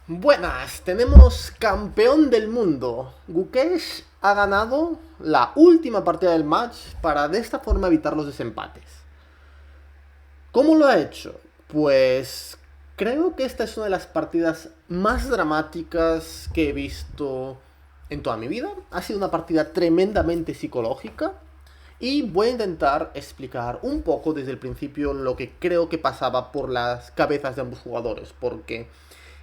Buenas, tenemos campeón del mundo. Gukesh ha ganado la última partida del match para de esta forma evitar los desempates. ¿Cómo lo ha hecho? Pues creo que esta es una de las partidas más dramáticas que he visto en toda mi vida. Ha sido una partida tremendamente psicológica y voy a intentar explicar un poco desde el principio lo que creo que pasaba por las cabezas de ambos jugadores, porque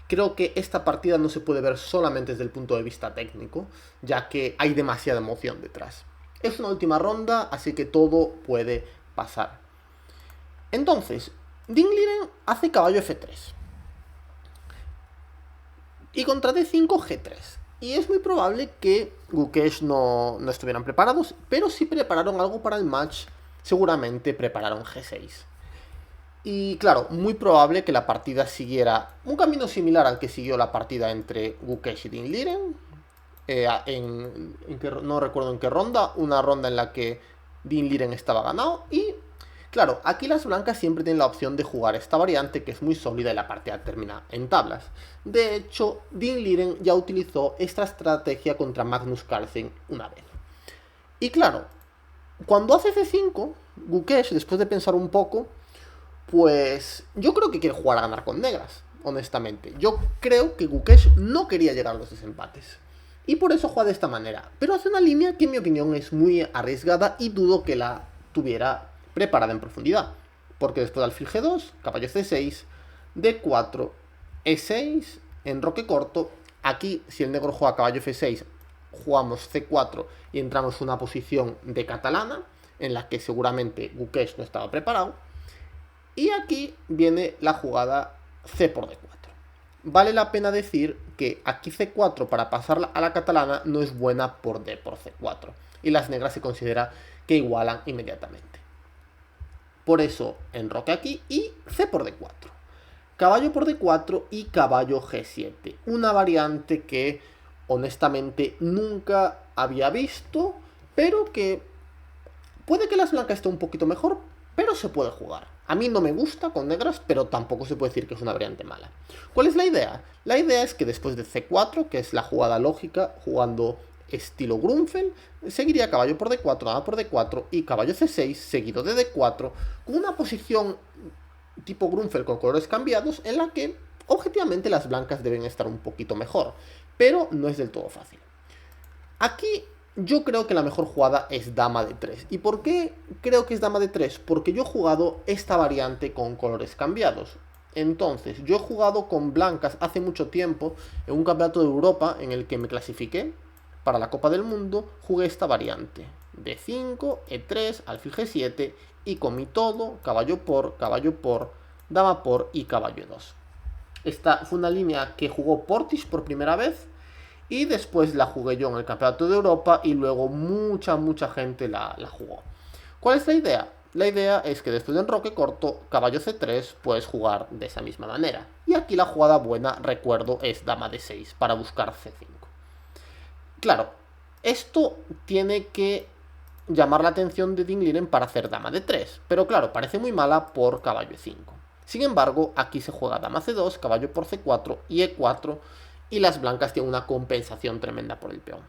creo que esta partida no se puede ver solamente desde el punto de vista técnico, ya que hay demasiada emoción detrás. Es una última ronda, así que todo puede pasar. Entonces, Dingliren hace caballo F3 y contra D5 G3. Y es muy probable que Gukesh no estuvieran preparados, pero si prepararon algo para el match, seguramente prepararon G6. Y claro, muy probable que la partida siguiera un camino similar al que siguió la partida entre Gukesh y Dingliren. No recuerdo en qué ronda, una ronda en la que Dingliren estaba ganado. Y claro, aquí las blancas siempre tienen la opción de jugar esta variante que es muy sólida y la partida termina en tablas. De hecho, Dingliren ya utilizó esta estrategia contra Magnus Carlsen una vez. Y claro, cuando hace C5, Gukesh, después de pensar un poco, pues yo creo que quiere jugar a ganar con negras, honestamente. Yo creo que Gukesh no quería llegar a los desempates. Y por eso juega de esta manera. Pero hace una línea que en mi opinión es muy arriesgada y dudo que la tuviera preparada en profundidad. Porque después de alfil G2, caballo C6, D4, E6, enroque corto. Aquí, si el negro juega caballo F6, jugamos C4 y entramos en una posición de catalana, en la que seguramente Gukesh no estaba preparado. Y aquí viene la jugada C por D4. Vale la pena decir que aquí C4 para pasar a la catalana no es buena por D por C4. Y las negras se considera que igualan inmediatamente. Por eso enroque aquí y C por D4. Caballo por D4 y caballo G7. Una variante que honestamente nunca había visto, pero que puede que las blancas estén un poquito mejor, pero se puede jugar. A mí no me gusta con negras, pero tampoco se puede decir que es una variante mala. ¿Cuál es la idea? La idea es que después de C4, que es la jugada lógica, jugando estilo Grunfeld, seguiría caballo por D4, dama por D4 y caballo C6, seguido de D4, con una posición tipo Grunfeld con colores cambiados, en la que objetivamente las blancas deben estar un poquito mejor, pero no es del todo fácil. Aquí yo creo que la mejor jugada es dama de 3. ¿Y por qué creo que es dama de 3? Porque yo he jugado esta variante con colores cambiados. Entonces, yo he jugado con blancas hace mucho tiempo en un campeonato de Europa en el que me clasifiqué para la Copa del Mundo. Jugué esta variante. D5, E3, alfil G7 y comí todo, caballo por, dama por y caballo E2. Esta fue una línea que jugó Portis por primera vez y después la jugué yo en el Campeonato de Europa y luego mucha gente la jugó. ¿Cuál es la idea? La idea es que después de enroque corto, caballo C3, puedes jugar de esa misma manera. Y aquí la jugada buena, recuerdo, es dama de 6 para buscar C5. Claro, esto tiene que llamar la atención de Dingliren para hacer dama de 3, pero claro, parece muy mala por caballo E5. Sin embargo, aquí se juega dama C2, caballo por C4 y E4, y las blancas tienen una compensación tremenda por el peón.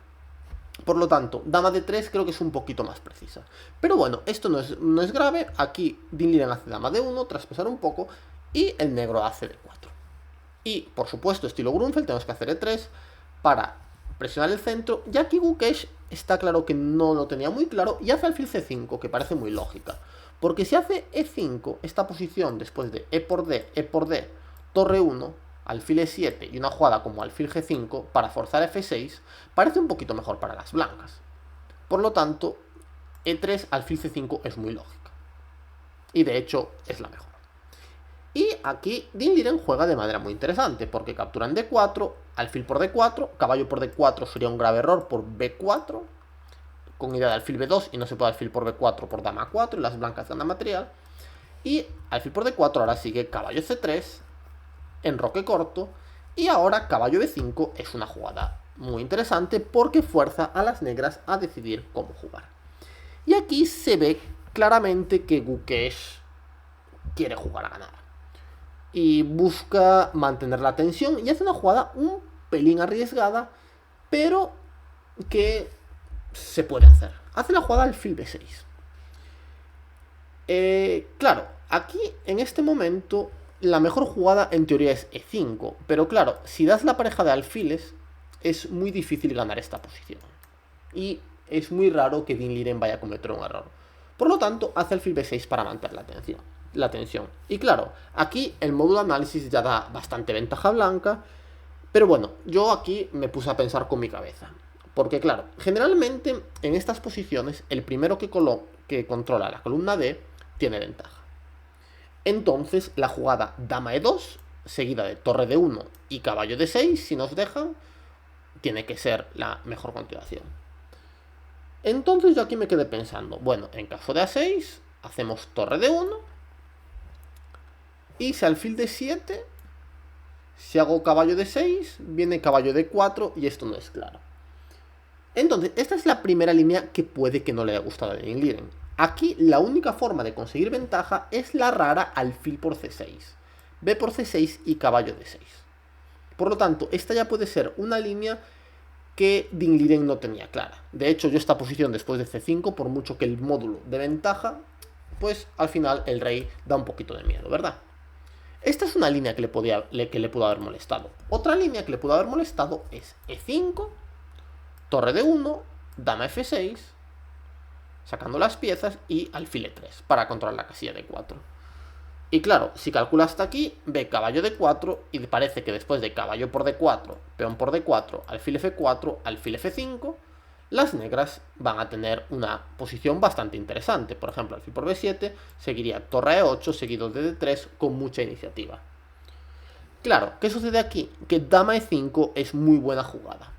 Por lo tanto, dama de 3 creo que es un poquito más precisa. Pero bueno, esto no es grave. Aquí Dingliren hace dama de 1, traspasar un poco, y el negro hace D4. Y, por supuesto, estilo Grunfeld, tenemos que hacer E3 para presionar el centro. Y aquí Gukesh está claro que no lo tenía muy claro y hace alfil C5, que parece muy lógica. Porque si hace E5, esta posición después de E por D, torre 1, alfil E7 y una jugada como alfil G5 para forzar F6, parece un poquito mejor para las blancas. Por lo tanto, E3, alfil C5 es muy lógica. Y de hecho, es la mejor. Y aquí Dingliren juega de manera muy interesante, porque capturan D4, alfil por D4, caballo por D4 sería un grave error por B4, con idea de alfil B2 y no se puede alfil por B4 por dama 4 y las blancas ganan material. Y alfil por D4 ahora sigue caballo C3, enroque corto, y ahora caballo B5 es una jugada muy interesante porque fuerza a las negras a decidir cómo jugar. Y aquí se ve claramente que Gukesh quiere jugar a ganar. y busca mantener la tensión y hace una jugada un pelín arriesgada, pero que se puede hacer. Hace la jugada alfil b6. Claro, aquí en este momento la mejor jugada en teoría es e5, pero claro, si das la pareja de alfiles es muy difícil ganar esta posición. Y es muy raro que Dean Liren vaya a cometer un error. Por lo tanto, hace alfil b6 para mantener la tensión. Y claro, aquí el módulo análisis ya da bastante ventaja blanca, pero bueno, yo aquí me puse a pensar con mi cabeza. Porque claro, generalmente en estas posiciones el primero que controla la columna D tiene ventaja. Entonces la jugada dama e2, seguida de torre d1 y caballo d6, si nos dejan, tiene que ser la mejor continuación. Entonces yo aquí me quedé pensando, bueno, en caso de a6, hacemos torre d1, y si alfil d7, si hago caballo d6, viene caballo d4 y esto no es claro. Entonces, esta es la primera línea que puede que no le haya gustado a Dean Liren. Aquí la única forma de conseguir ventaja es la rara alfil por c6, b por c6 y caballo d6. Por lo tanto, esta ya puede ser una línea que Dean Liren no tenía clara. De hecho, yo esta posición después de c5, por mucho que el módulo de ventaja, pues al final el rey da un poquito de miedo, ¿verdad? Esta es una línea que le pudo haber molestado. Otra línea que le pudo haber molestado es e5, torre d1, dama f6, sacando las piezas y alfil e3 para controlar la casilla de 4. Y claro, si calcula hasta aquí, ve caballo d4 y parece que después de caballo por d4, peón por d4, alfil f4, alfil f5, las negras van a tener una posición bastante interesante. Por ejemplo, alfil por b7 seguiría torre e8 seguido de d3 con mucha iniciativa. Claro, ¿qué sucede aquí? Que dama e5 es muy buena jugada,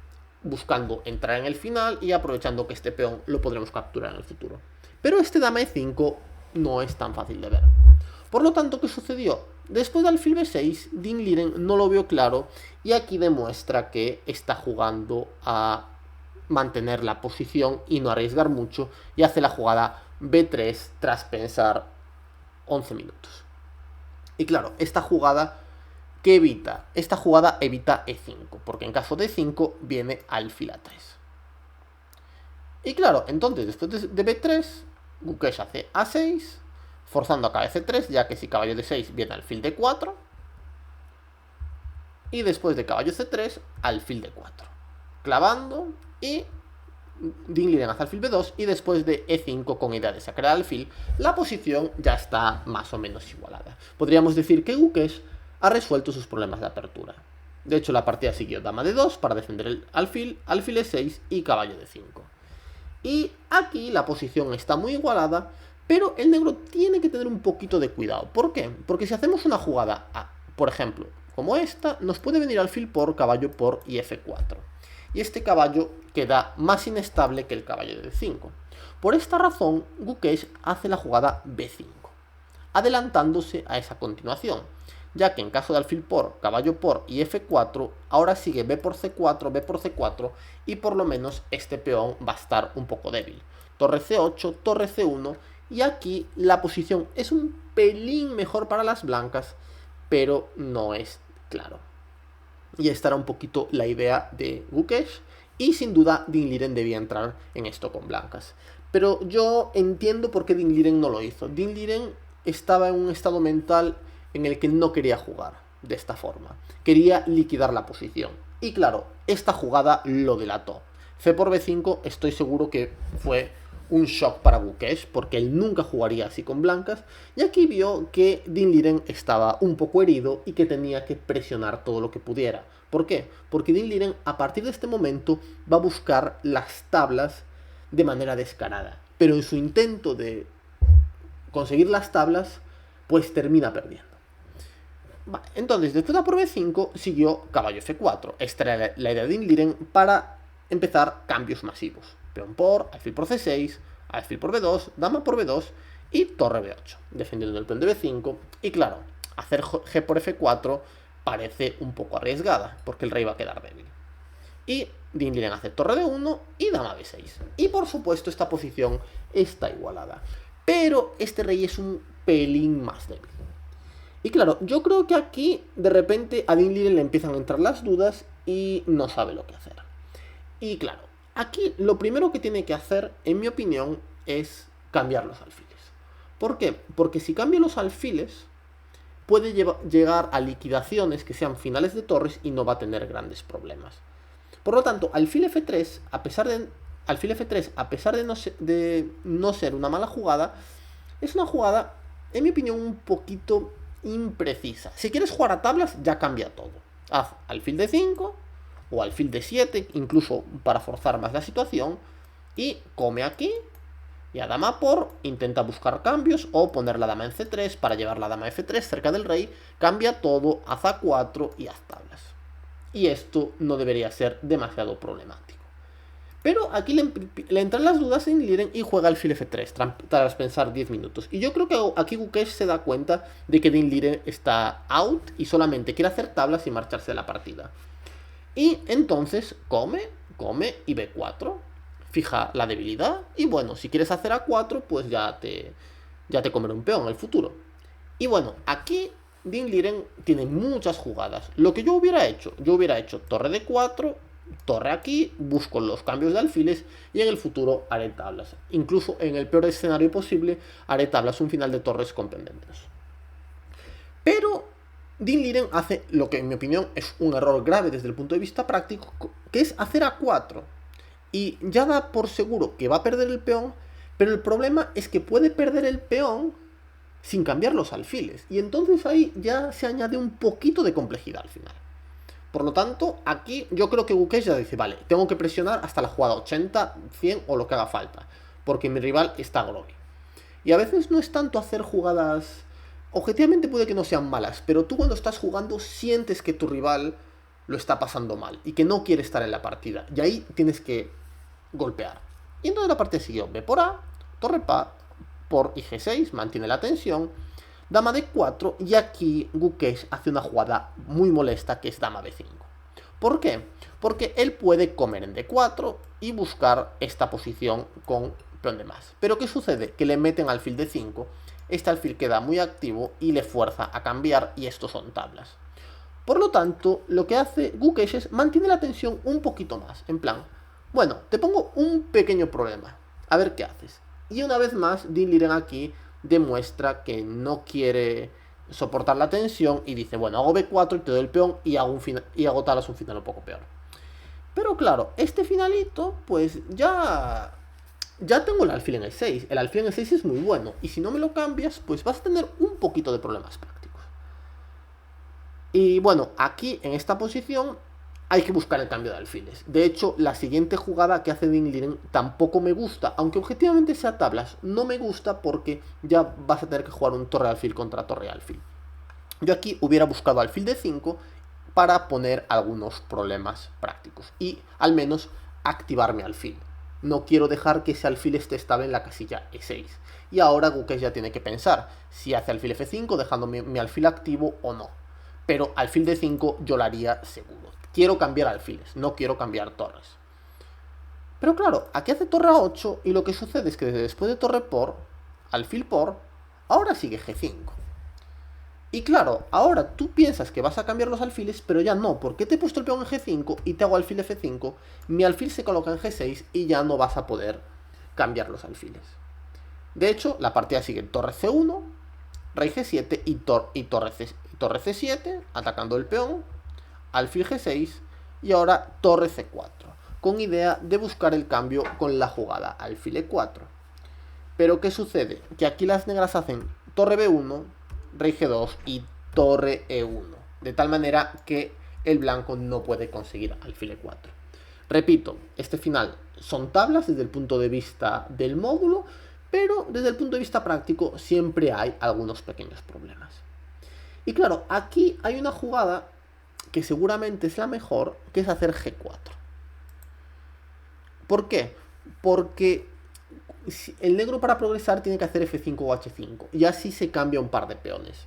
buscando entrar en el final y aprovechando que este peón lo podremos capturar en el futuro. Pero este dama e5 no es tan fácil de ver. Por lo tanto, ¿qué sucedió? Después de alfil b6, Dean Liren no lo vio claro y aquí demuestra que está jugando a mantener la posición y no arriesgar mucho y hace la jugada b3 tras pensar 11 minutos. Y claro, esta jugada, ¿qué evita? Esta jugada evita e5, porque en caso de e5 viene alfil a3. Y claro, entonces después de b3, Gukesh hace a6, forzando a caballo c3, ya que si caballo d6 viene alfil d4, y después de caballo c3, alfil d4, clavando, y Dean Liren hace alfil b2, y después de e5 con idea de sacar el alfil, la posición ya está más o menos igualada. Podríamos decir que Gukesh ha resuelto sus problemas de apertura. De hecho, la partida siguió dama d2 para defender el alfil, alfil e6 y caballo d5. Y aquí la posición está muy igualada, pero el negro tiene que tener un poquito de cuidado. ¿Por qué? Porque si hacemos una jugada, por ejemplo, como esta, nos puede venir alfil por, caballo por y f4. Y este caballo queda más inestable que el caballo de d5. Por esta razón, Gukesh hace la jugada b5, adelantándose a esa continuación, ya que en caso de alfil por, caballo por y f4, ahora sigue b por c4, b por c4, y por lo menos este peón va a estar un poco débil. Torre c8, torre c1, y aquí la posición es un pelín mejor para las blancas, pero no es claro. Y esta era un poquito la idea de Gukesh, y sin duda Dean Liren debía entrar en esto con blancas. Pero yo entiendo por qué Dean Liren no lo hizo. Dean Liren estaba en un estado mental en el que no quería jugar de esta forma. Quería liquidar la posición. Y claro, esta jugada lo delató. C por b5 estoy seguro que fue un shock para Gukesh, porque él nunca jugaría así con blancas, y aquí vio que Dean Liren estaba un poco herido y que tenía que presionar todo lo que pudiera. ¿Por qué? Porque Dean Liren a partir de este momento va a buscar las tablas de manera descarada, pero en su intento de conseguir las tablas, pues termina perdiendo. Entonces, después de A por B5, siguió caballo F4. Esta era la idea de Dean Liren para empezar cambios masivos. Peón por, alfil por C6, alfil por B2, dama por B2 y torre B8, defendiendo el peón de B5. Y claro, hacer G por F4 parece un poco arriesgada, porque el rey va a quedar débil. Y Dean Liren hace torre D1 y dama B6. Y por supuesto esta posición está igualada. Pero este rey es un pelín más débil. Y claro, yo creo que aquí de repente a Dean Liren le empiezan a entrar las dudas y no sabe lo que hacer. Y claro, aquí lo primero que tiene que hacer, en mi opinión, es cambiar los alfiles. ¿Por qué? Porque si cambia los alfiles, puede llegar a liquidaciones que sean finales de torres y no va a tener grandes problemas. Por lo tanto, alfil F3, a pesar de no ser una mala jugada, es una jugada, en mi opinión, un poquito imprecisa. Si quieres jugar a tablas, ya cambia todo. Haz alfil de 5 o alfil de 7, incluso para forzar más la situación, y come aquí, y a dama por, intenta buscar cambios o poner la dama en C3 para llevar la dama F3 cerca del rey, cambia todo, haz A4 y haz tablas. Y esto no debería ser demasiado problemático. Pero aquí le entran las dudas en Liren y juega alfil F3 tras pensar 10 minutos. Y yo creo que aquí Gukesh se da cuenta de que Dean Liren está out y solamente quiere hacer tablas y marcharse de la partida. Y entonces come y B4. Fija la debilidad y bueno, si quieres hacer A4, pues ya te comerá un peón en el futuro. Y bueno, aquí Dean Liren tiene muchas jugadas. Lo que yo hubiera hecho torre D4, torre aquí, busco los cambios de alfiles y en el futuro haré tablas. Incluso en el peor escenario posible haré tablas, un final de torres con pendentes. Pero Dean Liren hace lo que en mi opinión es un error grave desde el punto de vista práctico, que es hacer A4. Y ya da por seguro que va a perder el peón, pero el problema es que puede perder el peón sin cambiar los alfiles. Y entonces ahí ya se añade un poquito de complejidad al final. Por lo tanto, aquí yo creo que Gukesh ya dice, vale, tengo que presionar hasta la jugada 80, 100 o lo que haga falta, porque mi rival está groggy. Y a veces no es tanto hacer jugadas... Objetivamente puede que no sean malas, pero tú cuando estás jugando sientes que tu rival lo está pasando mal y que no quiere estar en la partida. Y ahí tienes que golpear. Y entonces la partida siguió B por A, torre por y G6, mantiene la tensión, dama D4 y aquí Gukesh hace una jugada muy molesta que es dama B5. ¿Por qué? Porque él puede comer en D4 y buscar esta posición con peón de más. Pero ¿qué sucede? Que le meten alfil D5, este alfil queda muy activo y le fuerza a cambiar y estos son tablas. Por lo tanto, lo que hace Gukesh es mantiene la tensión un poquito más, en plan, bueno, te pongo un pequeño problema, a ver qué haces. Y una vez más, Dean Liren aquí demuestra que no quiere soportar la tensión y dice, bueno, hago B4 y te doy el peón y hago tablas un final un poco peor. Pero claro, este finalito, pues ya tengo el alfil en el 6. El alfil en el 6 es muy bueno. Y si no me lo cambias, pues vas a tener un poquito de problemas prácticos. Y bueno, aquí en esta posición hay que buscar el cambio de alfiles. De hecho, la siguiente jugada que hace Dean Liren tampoco me gusta, aunque objetivamente sea tablas, no me gusta porque ya vas a tener que jugar un torre alfil contra torre alfil. Yo aquí hubiera buscado alfil de 5 para poner algunos problemas prácticos y al menos activar mi alfil. No quiero dejar que ese alfil esté estable en la casilla E6. Y ahora Gukesh ya tiene que pensar si hace alfil F5 dejando mi alfil activo o no. Pero alfil de 5 yo lo haría seguro. Quiero cambiar alfiles, no quiero cambiar torres. Pero claro, aquí hace torre A8 y lo que sucede es que después de torre por, alfil por, ahora sigue G5. Y claro, ahora tú piensas que vas a cambiar los alfiles, pero ya no, porque te he puesto el peón en G5 y te hago alfil F5, mi alfil se coloca en G6 y ya no vas a poder cambiar los alfiles. De hecho, la partida sigue torre C1, rey G7 y torre C7, atacando el peón, alfil G6 y ahora torre C4, con idea de buscar el cambio con la jugada alfil E4. Pero ¿qué sucede? Que aquí las negras hacen torre B1, rey G2 y torre E1, de tal manera que el blanco no puede conseguir alfil E4. Repito, este final son tablas desde el punto de vista del módulo, pero desde el punto de vista práctico siempre hay algunos pequeños problemas. Y claro, aquí hay una jugada que seguramente es la mejor, que es hacer G4. ¿Por qué? Porque el negro para progresar tiene que hacer F5 o H5, y así se cambia un par de peones.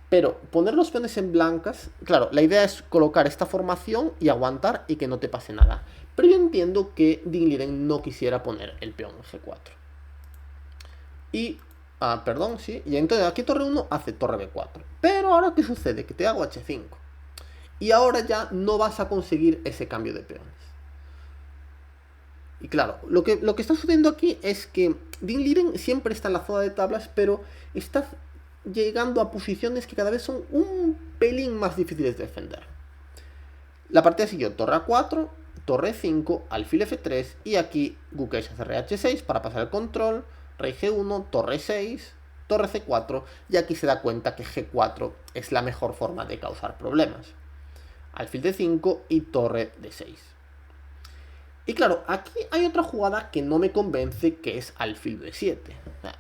Pero poner los peones en blancas, claro, la idea es colocar esta formación y aguantar y que no te pase nada. Pero yo entiendo que Dean Liren no quisiera poner el peón en G4. Y Ah, perdón, sí. Y entonces aquí torre 1 hace torre B4. Pero ahora, ¿qué sucede? Que te hago H5. Y ahora ya no vas a conseguir ese cambio de peones. Y claro, lo que está sucediendo aquí es que Dean Liren siempre está en la zona de tablas, pero está llegando a posiciones que cada vez son un pelín más difíciles de defender. La partida siguió torre A4, torre 5, alfil F3 y aquí Gukesh hace rey H6 para pasar el control, rey G1, torre 6, torre C4 y aquí se da cuenta que G4 es la mejor forma de causar problemas. Alfil D5 y torre D6. Y claro, aquí hay otra jugada que no me convence, que es alfil D7.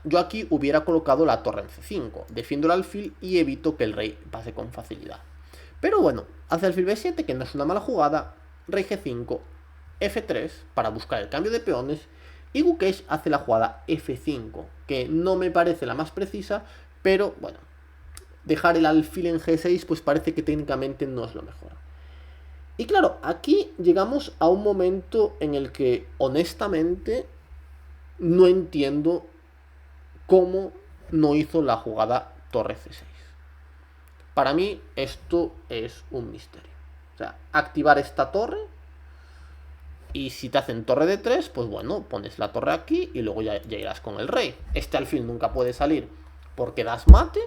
Yo aquí hubiera colocado la torre en C5, defiendo el alfil y evito que el rey pase con facilidad. Pero bueno, hace alfil B7, que no es una mala jugada, rey G5, F3 para buscar el cambio de peones, y Gukesh hace la jugada F5, que no me parece la más precisa, pero bueno, dejar el alfil en G6 pues parece que técnicamente no es lo mejor. Y claro, aquí llegamos a un momento en el que honestamente no entiendo cómo no hizo la jugada torre C6. Para mí esto es un misterio. O sea, activar esta torre y si te hacen torre de 3, pues bueno, pones la torre aquí y luego ya irás con el rey. Este alfil nunca puede salir porque das mate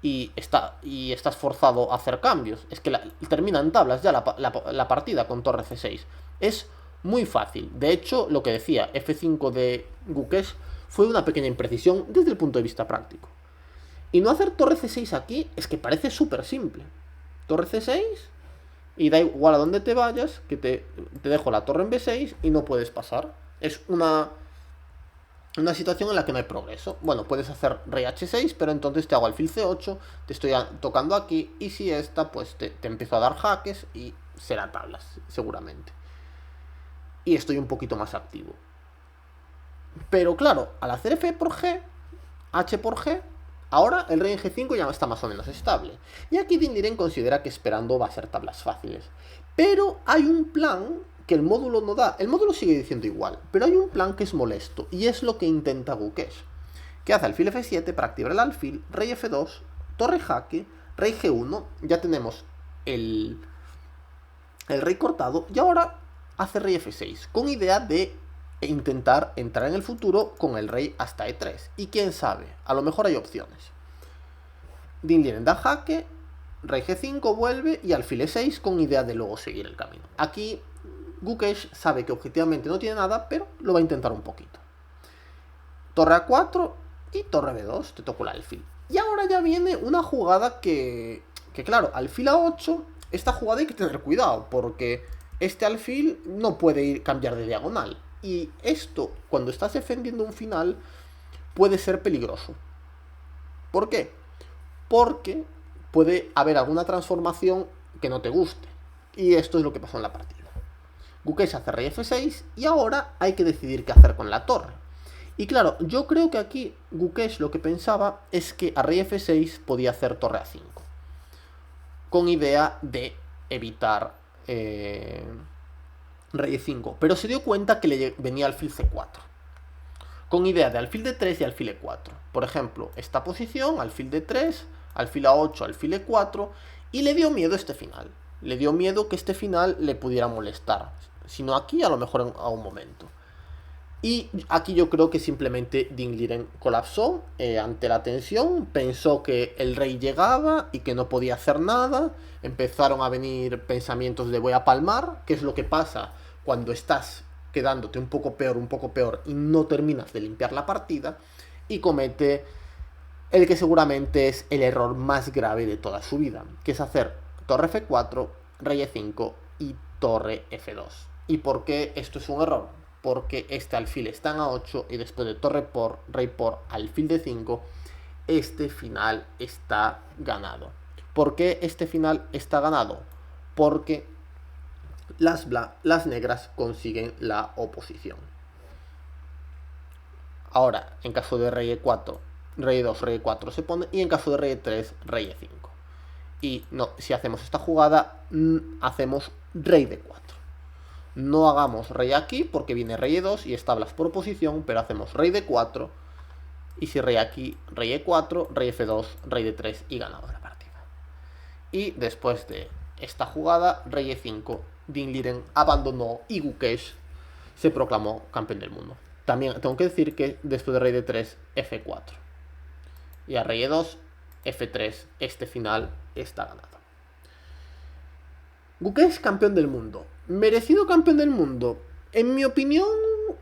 y estás forzado a hacer cambios. Es que termina en tablas ya la partida con torre C6. Es muy fácil. De hecho, lo que decía F5 de Gukesh fue una pequeña imprecisión desde el punto de vista práctico. Y no hacer torre C6 aquí es que parece súper simple. Torre C6 y da igual a dónde te vayas, que te dejo la torre en B6 y no puedes pasar. Es una situación en la que no hay progreso. Bueno, puedes hacer rey H6, pero entonces te hago alfil C8, te estoy tocando aquí, y si esta, pues te empiezo a dar jaques y será tablas, seguramente. Y estoy un poquito más activo. Pero claro, al hacer F por G, H por G, ahora el rey en G5 ya está más o menos estable. Y aquí Dean Liren considera que esperando va a ser tablas fáciles. Pero hay un plan que el módulo no da. El módulo sigue diciendo igual, pero hay un plan que es molesto, y es lo que intenta Gukesh, que hace alfil F7 para activar el alfil, rey F2, torre jaque, rey G1, ya tenemos el rey cortado, y ahora hace rey F6, con idea de intentar entrar en el futuro con el rey hasta E3, y quién sabe, a lo mejor hay opciones. Dean Liren da jaque, rey G5 vuelve y alfil E6 con idea de luego seguir el camino. Aquí Gukesh sabe que objetivamente no tiene nada, pero lo va a intentar un poquito. Torre A4 y torre B2, te tocó el alfil. Y ahora ya viene una jugada que claro, alfil A8, esta jugada hay que tener cuidado, porque este alfil no puede cambiar de diagonal. Y esto, cuando estás defendiendo un final, puede ser peligroso. ¿Por qué? Porque puede haber alguna transformación que no te guste. Y esto es lo que pasó en la partida. Gukesh hace rey F6 y ahora hay que decidir qué hacer con la torre. Y claro, yo creo que aquí Gukesh lo que pensaba es que a rey F6 podía hacer torre A5, con idea de evitar rey E5, pero se dio cuenta que le venía alfil C4, con idea de alfil D3 y alfil E4. Por ejemplo, esta posición, alfil D3, alfil A8, alfil E4, y le dio miedo este final. Le dio miedo que este final le pudiera molestar. Si no aquí, a lo mejor a un momento. Y aquí yo creo que simplemente Dean Liren colapsó ante la tensión. Pensó que el rey llegaba y que no podía hacer nada. Empezaron a venir pensamientos de voy a palmar, que es lo que pasa cuando estás quedándote un poco peor y no terminas de limpiar la partida. Y comete el que seguramente es el error más grave de toda su vida, que es hacer torre F4, rey E5 y torre F2. ¿Y por qué esto es un error? Porque este alfil está en A8 y después de torre por, rey por, alfil D5, este final está ganado. ¿Por qué este final está ganado? Porque las negras consiguen la oposición. Ahora, en caso de rey E4, rey E2, rey E4 se pone, y en caso de rey E3, rey E5. Y no, si hacemos esta jugada, hacemos rey D4. No hagamos rey aquí porque viene rey E2 y es tablas por oposición, pero hacemos rey D4 Y si rey aquí, rey E4, rey F2, rey D3 y ganado la partida. Y después de esta jugada, rey E5, Dean Liren abandonó y Gukesh se proclamó campeón del mundo. También tengo que decir que después de rey D3, F4. Y a rey E2, F3, este final está ganado. Gukesh campeón del mundo. ¿Merecido campeón del mundo? En mi opinión,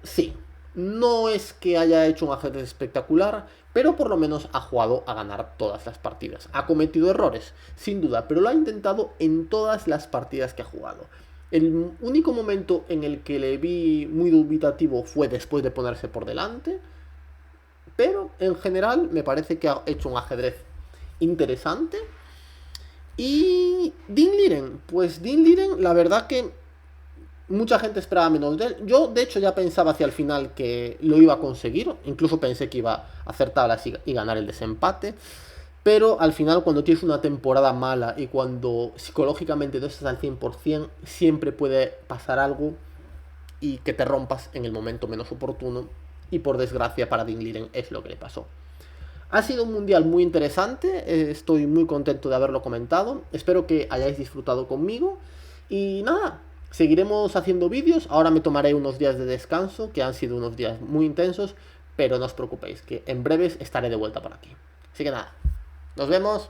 sí. No es que haya hecho un ajedrez espectacular, pero por lo menos ha jugado a ganar todas las partidas. Ha cometido errores, sin duda, pero lo ha intentado en todas las partidas que ha jugado. El único momento en el que le vi muy dubitativo fue después de ponerse por delante, pero en general me parece que ha hecho un ajedrez interesante. Y Dean Liren, pues Dean Liren, la verdad que mucha gente esperaba menos de él. Yo, de hecho, ya pensaba hacia el final que lo iba a conseguir. Incluso pensé que iba a hacer tablas y ganar el desempate. Pero al final, cuando tienes una temporada mala y cuando psicológicamente no estás al 100%, siempre puede pasar algo y que te rompas en el momento menos oportuno. Y por desgracia para Dean Liren es lo que le pasó. Ha sido un mundial muy interesante, estoy muy contento de haberlo comentado, espero que hayáis disfrutado conmigo y nada, seguiremos haciendo vídeos, ahora me tomaré unos días de descanso, que han sido unos días muy intensos, pero no os preocupéis, que en breves estaré de vuelta por aquí. Así que nada, nos vemos.